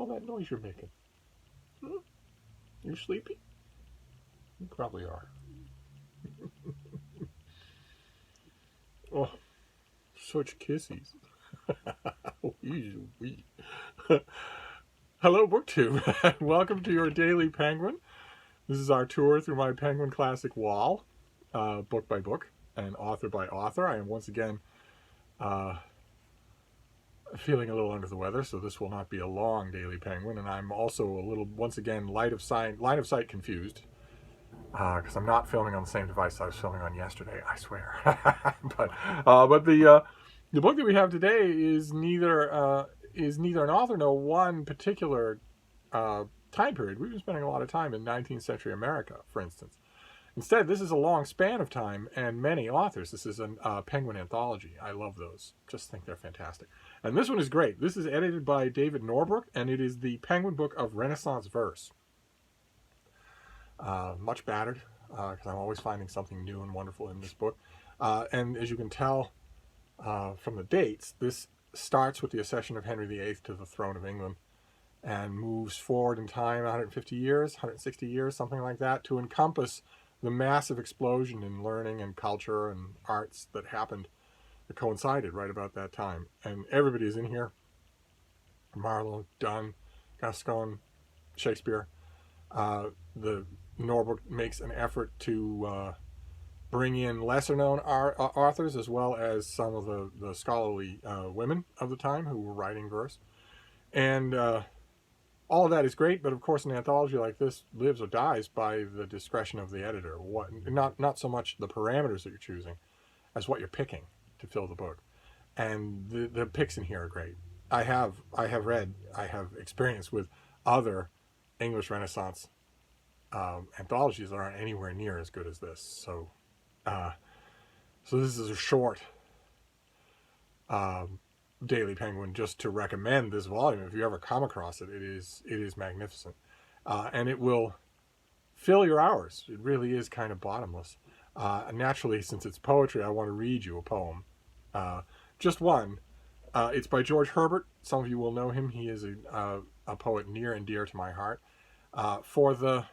all that noise you're making? Hmm? You sleepy? You probably are. Oh, such kissies. Hello, BookTube. Welcome to your Daily Penguin. This is our tour through my Penguin Classic wall, book by book and author by author. I am once again feeling a little under the weather, so this will not be a long Daily Penguin. And I'm also a little, once again, line of sight confused, because I'm not filming on the same device I was filming on yesterday, I swear. but the book that we have today is neither an author nor one particular time period. We've been spending a lot of time in 19th century America, for instance. Instead, this is a long span of time and many authors. This is a Penguin anthology. I love those. Just think they're fantastic. And this one is great. This is edited by David Norbrook, and it is the Penguin book of Renaissance verse. Much battered, because I'm always finding something new and wonderful in this book. And as you can tell from the dates, this starts with the accession of Henry VIII to the throne of England and moves forward in time 150 years, 160 years, something like that, to encompass the massive explosion in learning and culture and arts that happened, that coincided right about that time. And everybody is in here. Marlowe, Donne, Gascoigne, Shakespeare. The Norbrook makes an effort to bring in lesser-known authors, as well as some of the scholarly women of the time who were writing verse. And all of that is great, but of course an anthology like this lives or dies by the discretion of the editor. Not so much the parameters that you're choosing as what you're picking to fill the book. And the picks in here are great. I have experience with other English Renaissance anthologies that aren't anywhere near as good as this. So this is a short Daily Penguin just to recommend this volume. If you ever come across it, it is magnificent, and it will fill your hours. It really is kind of bottomless. Naturally, since it's poetry, I want to read you a poem, just one. It's by George Herbert. Some of you will know him. He is a poet near and dear to my heart, for the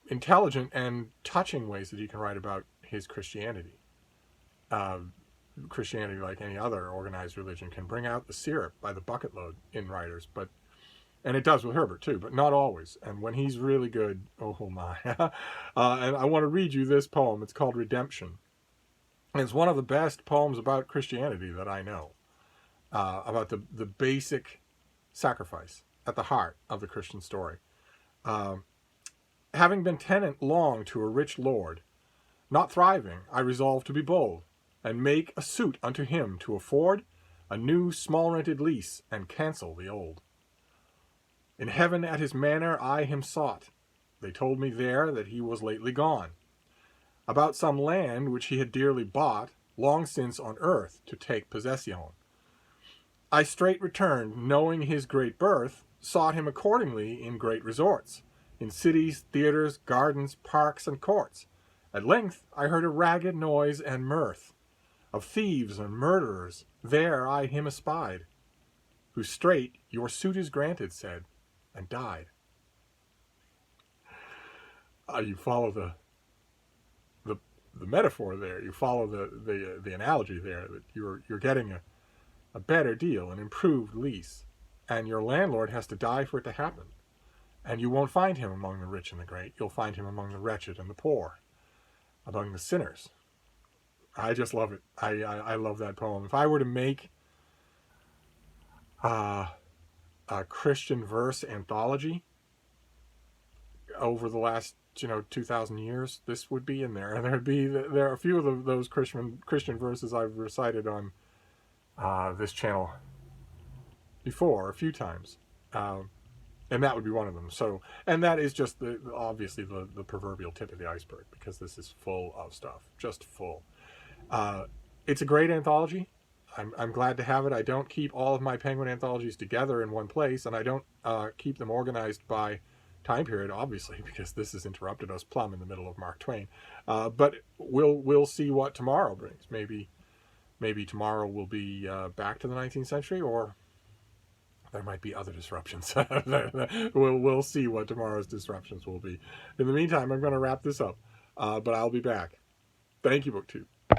intelligent and touching ways that he can write about his Christianity. Christianity, like any other organized religion, can bring out the syrup by the bucket load in writers, and it does with Herbert too, but not always. And when he's really good, oh my. And I want to read you this poem. It's called Redemption. And it's one of the best poems about Christianity that I know, about the basic sacrifice at the heart of the Christian story. Having been tenant long to a rich lord, not thriving, I resolved to be bold, and make a suit unto him to afford a new small rented lease, and cancel the old. In heaven at his manor I him sought. They told me there that he was lately gone, about some land which he had dearly bought, long since on earth to take possession. I straight returned, knowing his great birth, sought him accordingly in great resorts, in cities, theatres, gardens, parks, and courts. At length I heard a ragged noise and mirth of thieves and murderers. There I him espied, who straight, your suit is granted, said, and died. You follow the metaphor there. You follow the analogy there, that you're getting a better deal, an improved lease, and your landlord has to die for it to happen. And you won't find him among the rich and the great. You'll find him among the wretched and the poor, among the sinners. I just love it. I love that poem. If I were to make a Christian verse anthology over the last 2,000 years, this would be in there. And there are a few of those Christian verses I've recited on this channel before a few times, and that would be one of them. So, and that is just obviously the proverbial tip of the iceberg, because this is full of stuff, just full. It's a great anthology. I'm glad to have it. I don't keep all of my Penguin anthologies together in one place, and I don't keep them organized by time period, obviously, because this has interrupted us plumb in the middle of Mark Twain. But we'll see what tomorrow brings. Maybe tomorrow will be back to the 19th century, or there might be other disruptions. We'll see what tomorrow's disruptions will be. In the meantime, I'm going to wrap this up, but I'll be back. Thank you, BookTube.